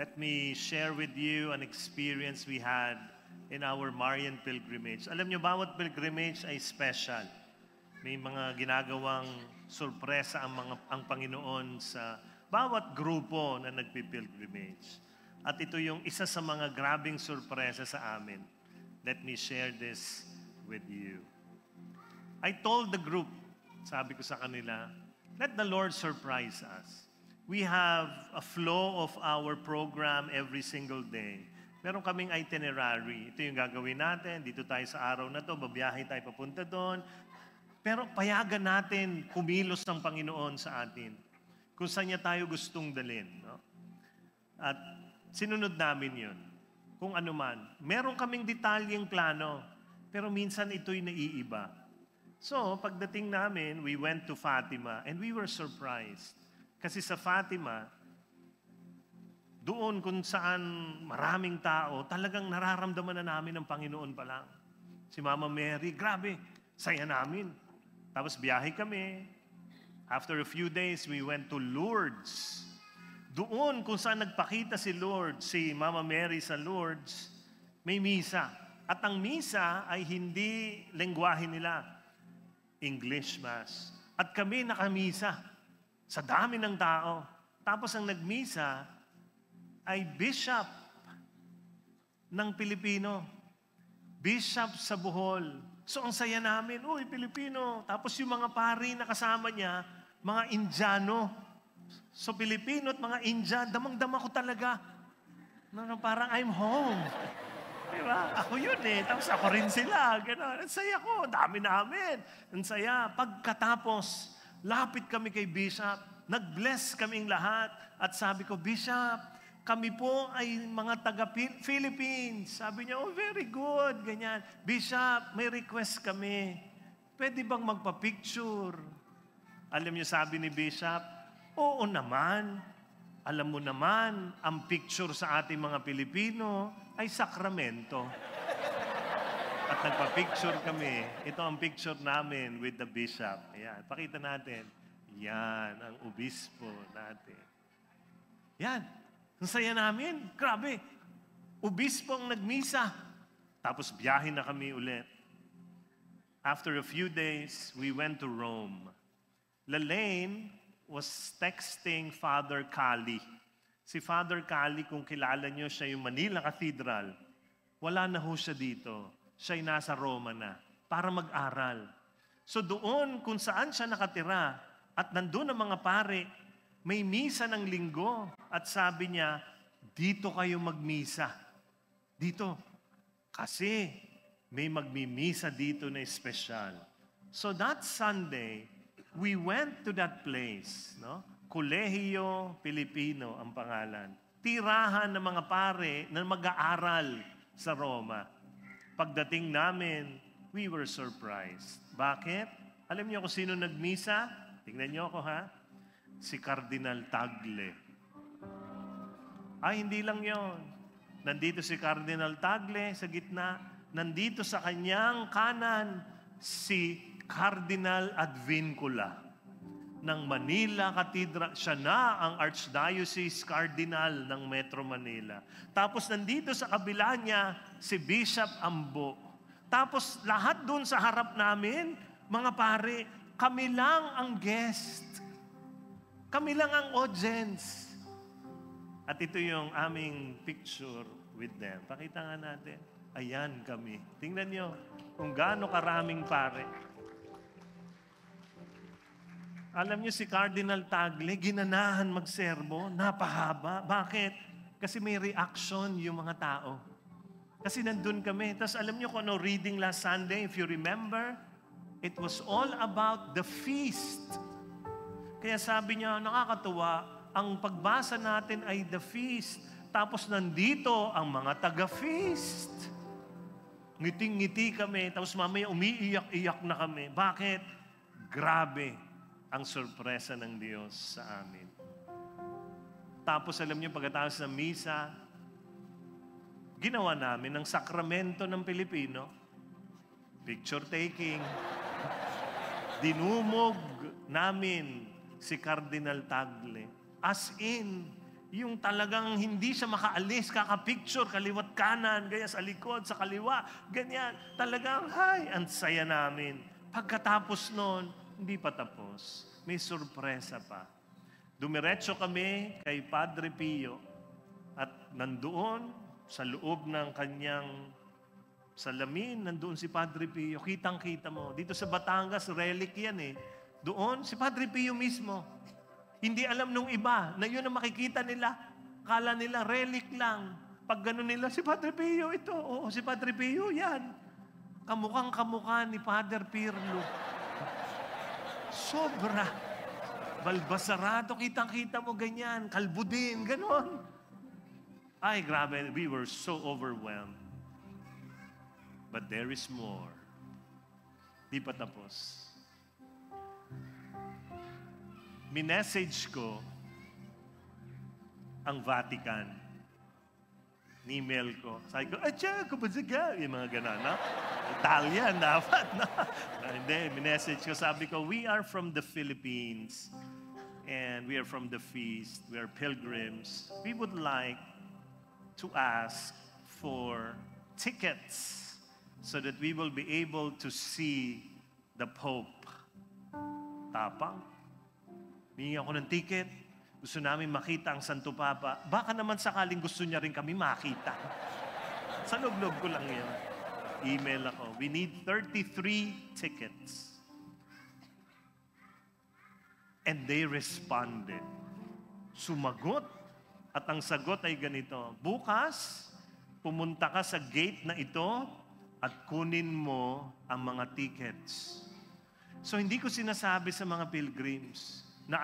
Let me share with you an experience we had in our Marian pilgrimage. Alam niyo, bawat pilgrimage ay special. May mga ginagawang sorpresa ang Panginoon sa bawat grupo na nagpipilgrimage. At ito yung isa sa mga grabing sorpresa sa amin. Let me share this with you. I told the group, sabi ko sa kanila, let the Lord surprise us. We have a flow of our program every single day. Meron kaming itinerary. Ito yung gagawin natin. Dito tayo sa araw na to. Babiyahe tayo papunta doon. Pero payagan natin kumilos ng Panginoon sa atin. Kung saan niya tayo gustong dalhin. No? At sinunod namin yun. Kung ano man. Meron kaming detalyeng plano. Pero minsan ito'y naiiba. So, pagdating namin, we went to Fatima and we were surprised. Kasi sa Fatima, doon kung saan maraming tao, talagang nararamdaman na namin ang Panginoon pa lang. Si Mama Mary, grabe, saya namin. Tapos biyahe kami. After a few days, we went to Lourdes. Doon kung saan nagpakita si Lourdes, si Mama Mary sa Lourdes, may misa. At ang misa ay hindi lengguwahe nila, English Mass. At kami nakamisa sa dami ng tao. Tapos ang nagmisa ay bishop ng Pilipino. Bishop sa Bohol. So ang saya namin, uy, Pilipino. Tapos yung mga pari na kasama niya, mga Indiano. So Pilipino at mga Indian, damang-dama ko talaga. Parang I'm home. Diba? Ako yun eh. Tapos ako rin sila. Ganon. Ang saya ko. Dami namin. Ang saya. Pagkatapos, lapit kami kay Bishop. Nag-bless kaming lahat. At sabi ko, Bishop, kami po ay mga taga-Philippines. Sabi niya, oh, very good. Ganyan. Bishop, may request kami. Pwede bang magpa-picture? Alam niyo, sabi ni Bishop, oo naman. Alam mo naman, ang picture sa ating mga Pilipino ay sakramento. At nagpa-picture kami. Ito ang picture namin with the bishop. Ayan, pakita natin. Yan, ang obispo natin. Yan, ang saya namin. Grabe. Obispo ang nagmisa. Tapos biyahe na kami ulit. After a few days, we went to Rome. Lalaine was texting Father Cali. Si Father Cali, kung kilala niyo, siya yung Manila Cathedral. Wala na ho siya dito. Siya'y nasa Roma na para mag-aral. So doon, kung saan siya nakatira, at nandun ang mga pare, may misa ng linggo. At sabi niya, dito kayo magmisa. Dito. Kasi may magmimisa dito na espesyal. So that Sunday, we went to that place, no? Kolehiyo Pilipino ang pangalan. Tirahan ng mga pare na mag-aaral sa Roma. Pagdating namin, we were surprised. Bakit? Alam niyo kung sino nagmisa? Tingnan niyo ako, ha? Si Cardinal Tagle. Ay, hindi lang yon. Nandito si Cardinal Tagle sa gitna. Nandito sa kanyang kanan si Cardinal Advincula ng Manila Cathedral. Siya na ang Archdiocese Cardinal ng Metro Manila. Tapos nandito sa kabila niya si Bishop Ambo. Tapos lahat dun sa harap namin, mga pare, kami lang ang guest. Kami lang ang audience. At ito yung aming picture with them. Pakita nga natin. Ayan kami. Tingnan nyo kung gaano karaming pare. Alam niyo si Cardinal Tagle, ginanahan magserbo, napahaba. Bakit? Kasi may reaction yung mga tao. Kasi nandun kami. Tapos alam niyo kung ano reading last Sunday, if you remember, it was all about the feast. Kaya sabi niya, nakakatuwa, ang pagbasa natin ay the feast. Tapos nandito ang mga taga-feast. Ngiting-ngiti kami, tapos mamaya umiiyak-iyak na kami. Bakit? Grabe ang sorpresa ng Diyos sa amin. Tapos alam niyo, pagkatapos ng misa, ginawa namin ang sakramento ng Pilipino. Picture taking. Dinumog namin si Cardinal Tagle. As in, Yung talagang hindi siya makaalis, kakapicture, kaliwat kanan, ganyan sa likod, sa kaliwa, ganyan. Talagang, ang saya namin. Pagkatapos nun, hindi pa tapos. May sorpresa pa. Dumiretso kami kay Padre Pio at nandoon sa loob ng kanyang salamin, nandoon si Padre Pio. Kitang-kita mo. Dito sa Batangas, relic yan eh. Doon, si Padre Pio mismo. Hindi alam nung iba na yun ang makikita nila. Kala nila, relic lang. Pag gano'n nila, si Padre Pio ito. Oo, si Padre Pio, yan. Kamukhang kamukha ni Father Pirlo. Sobra. Balbasarado, kitang-kita mo ganyan. Kalbo din, gano'n. Ay, grabe. We were so overwhelmed. But there is more. Di pa tapos. Minessage ko ang Vatican. Ni-email ko. Sabi ko, atya, kapasaga. Yung mga gano'n, no? Italian, dapat, no? Hindi, minessage ko. Sabi ko, we are from the Philippines. And we are from the feast. We are pilgrims. We would like to ask for tickets so that we will be able to see the Pope. Tapang. Hingi ako ng ticket. Gusto namin makita ang Santo Papa. Baka naman sakaling gusto niya rin kami makita. Sa loob-loob ko lang yun. Email ako. We need 33 tickets. And they responded. Sumagot. At ang sagot ay ganito. Bukas, pumunta ka sa gate na ito at kunin mo ang mga tickets. So hindi ko sinasabi sa mga pilgrims na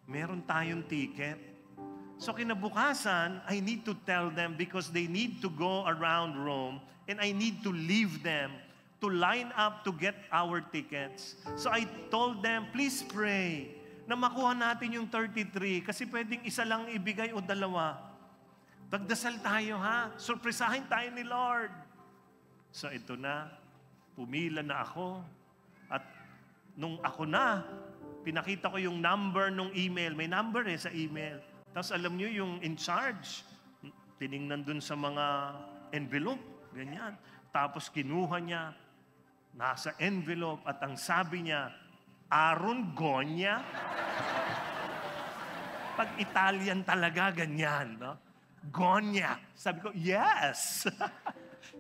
meron tayong ticket. So kinabukasan, I need to tell them because they need to go around Rome and I need to leave them to line up to get our tickets. So I told them, please pray na makuha natin yung 33 kasi pwedeng isa lang ibigay o dalawa. Pagdasal tayo ha. Surpresahin tayo ni Lord. So ito na, pumila na ako at nung ako na, pinakita ko yung number ng email. May number sa email. Tapos alam nyo yung in charge, tiningnan dun sa mga envelope, ganyan. Tapos kinuha niya, nasa envelope, at ang sabi niya, Aaron Gonya. Pag Italian talaga, ganyan, no? Gonya. Sabi ko, yes!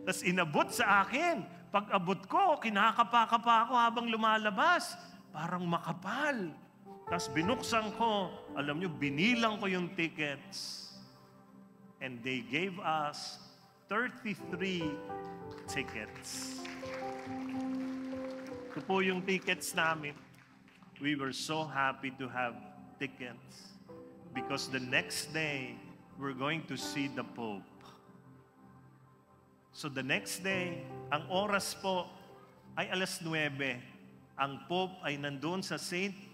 Tapos inabot sa akin. Pag abot ko, kinakapa-kapa ako habang lumalabas. Parang makapal. Tapos binuksan ko, alam nyo, binilang ko yung tickets. And they gave us 33 tickets. Ito po yung tickets namin. We were so happy to have tickets because the next day, we're going to see the Pope. So the next day, ang oras po ay 9:00. Ang Pope ay nandun sa St.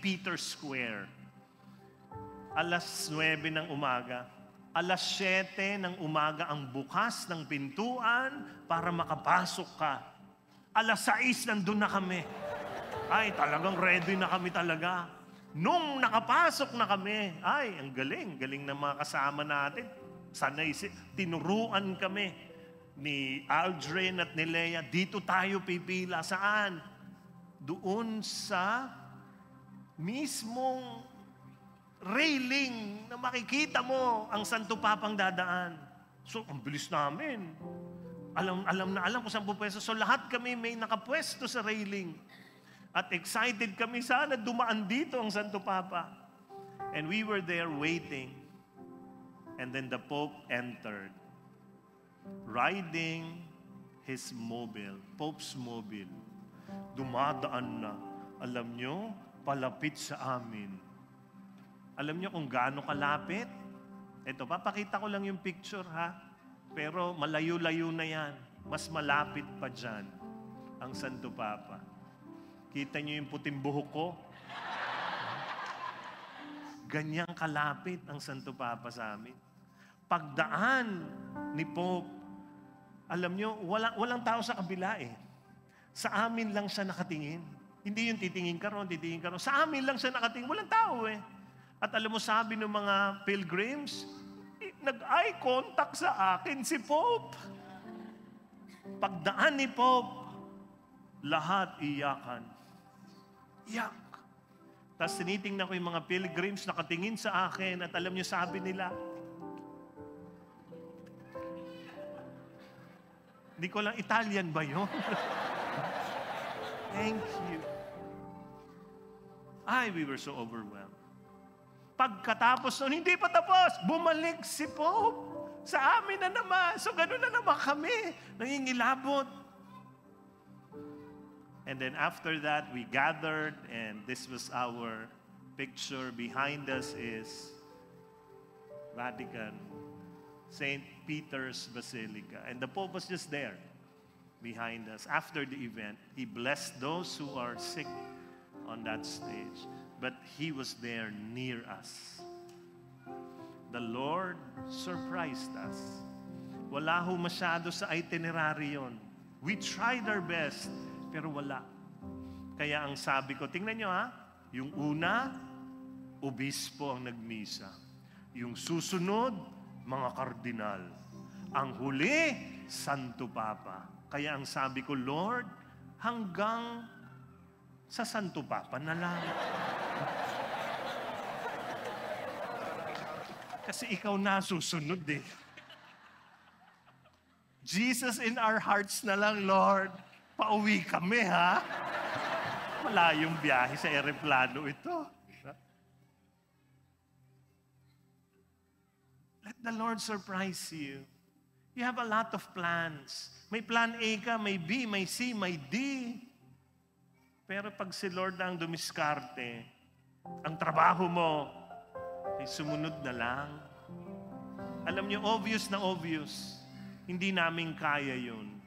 Peter's Square. 9:00 ng umaga. 7:00 ng umaga ang bukas ng pintuan para makapasok ka. 6:00 nandun na kami. Ay, talagang ready na kami talaga. Nung nakapasok na kami, ay, ang galing. Galing ng mga kasama natin. Sanay, tinuruan kami ni Aldrin at ni Lea. Dito tayo pipila. Saan? Doon sa mismong railing na makikita mo ang Santo Papang dadaan. So, ang bilis namin. Alam kung saan pupwesto. So, lahat kami may nakapwesto sa railing. At excited kami, sana dumaan dito ang Santo Papa. And we were there waiting. And then the Pope entered, riding his mobile, Pope's mobile. Dumadaan na. Alam nyo, palapit sa amin. Alam nyo kung gaano kalapit? Ito, papakita ko lang yung picture ha. Pero malayo-layo na yan. Mas malapit pa dyan ang Santo Papa. Kita nyo yung puting buhok ko? Ganyang kalapit ang Santo Papa sa amin. Pagdaan ni Pope, alam nyo, walang tao sa kabila eh. Sa amin lang siya nakatingin. Hindi yung titingin ka ron, titingin ka ron. Sa amin lang siya nakatingin. Walang tao eh. At alam mo, sabi ng mga pilgrims, nag-eye contact sa akin si Pope. Pagdaan ni Pope, lahat iyakan. Iyak. Tapos tinitingnan ko yung mga pilgrims nakatingin sa akin at alam niyo sabi nila, hindi ko lang, Italian ba yun? Thank you. We were so overwhelmed. Pagkatapos nun, hindi pa tapos, bumalik si Pope sa amin na naman. So gano'n na naman kami, nangingilabot. And then after that, we gathered, and this was our picture. Behind us is Vatican, St. Peter's Basilica. And the Pope was just there behind us. After the event, he blessed those who are sick on that stage. But he was there near us. The Lord surprised us. Wala ho masyado sa itinerary yun. We tried our best, pero wala. Kaya ang sabi ko, tingnan nyo ha, yung una, obispo ang nagmisa. Yung susunod, mga kardinal. Ang huli, Santo Papa. Kaya ang sabi ko, Lord, hanggang sa Santo Papa na lang. Kasi ikaw na susunod eh. Jesus in our hearts na lang, Lord. Pauwi kami, ha? Malayong biyahe sa eroplano ito. Let the Lord surprise you. You have a lot of plans. May plan A ka, may B, may C, may D. Pero pag si Lord ang dumiskarte, ang trabaho mo ay sumunod na lang. Alam niyo, obvious na obvious. Hindi namin kaya yun.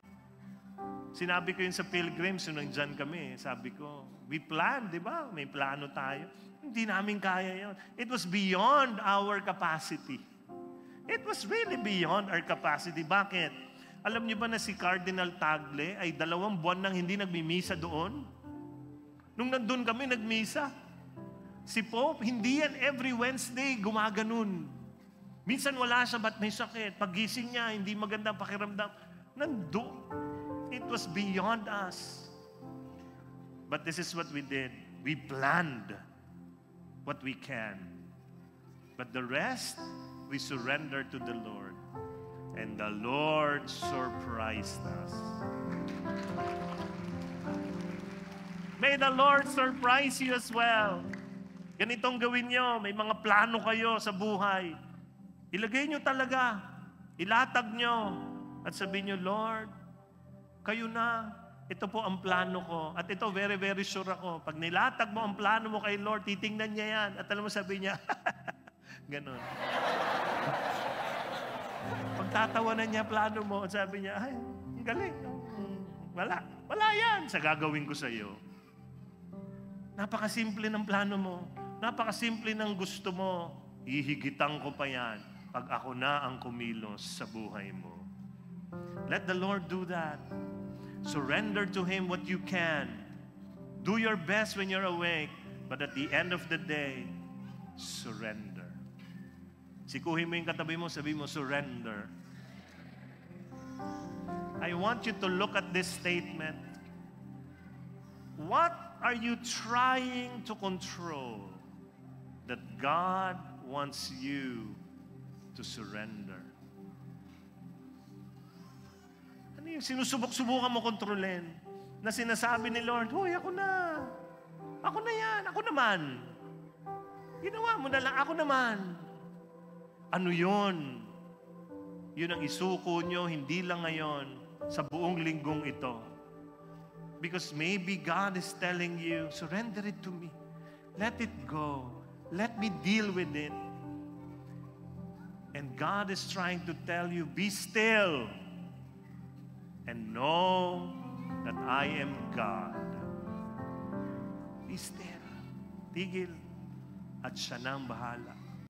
Sinabi ko yun sa pilgrims, nung nandyan kami, sabi ko, we plan, di ba? May plano tayo. Hindi namin kaya yun. It was beyond our capacity. It was really beyond our capacity. Bakit? Alam niyo ba na si Cardinal Tagle ay 2 buwan nang hindi nagmimisa doon? Nung nandun kami, nagmisa. Si Pope, hindi yan every Wednesday gumaganon. Minsan wala siya, ba't may sakit? Paggising niya, hindi magandang pakiramdam. Nandun. It was beyond us. But this is what we did. We planned what we can. But the rest, we surrendered to the Lord. And the Lord surprised us. May the Lord surprise you as well. Ganitong gawin nyo. May mga plano kayo sa buhay. Ilagay nyo talaga. Ilatag nyo. At sabihin nyo, Lord, kayo na. Ito po ang plano ko. At ito, very, very sure ako. Pag nilatag mo ang plano mo kay Lord, titingnan niya yan. At alam mo, sabi niya, ganon. Pagtatawanan niya plano mo, at sabi niya, ay, ang galing. Wala. Wala yan sa gagawin ko sa iyo. Napakasimple ng plano mo. Napakasimple ng gusto mo. Ihigitan ko pa yan pag ako na ang kumilos sa buhay mo. Let the Lord do that. Surrender to Him what you can. Do your best when you're awake, but at the end of the day, surrender. Sikuhin mo yung katabi mo, sabi mo, surrender. I want you to look at this statement. What are you trying to control that God wants you to surrender? Ano yung sinusubok-subukan mo kontrolin? Na sinasabi ni Lord, hoy, ako na. Ako na yan. Ako naman. Ginawa mo na lang. Ako naman. Ano yun? Yun ang isuko nyo, hindi lang ngayon, sa buong linggong ito. Because maybe God is telling you, surrender it to me. Let it go. Let me deal with it. And God is trying to tell you, be still and know that I am God. Be still. Tigil. At siya nang bahala.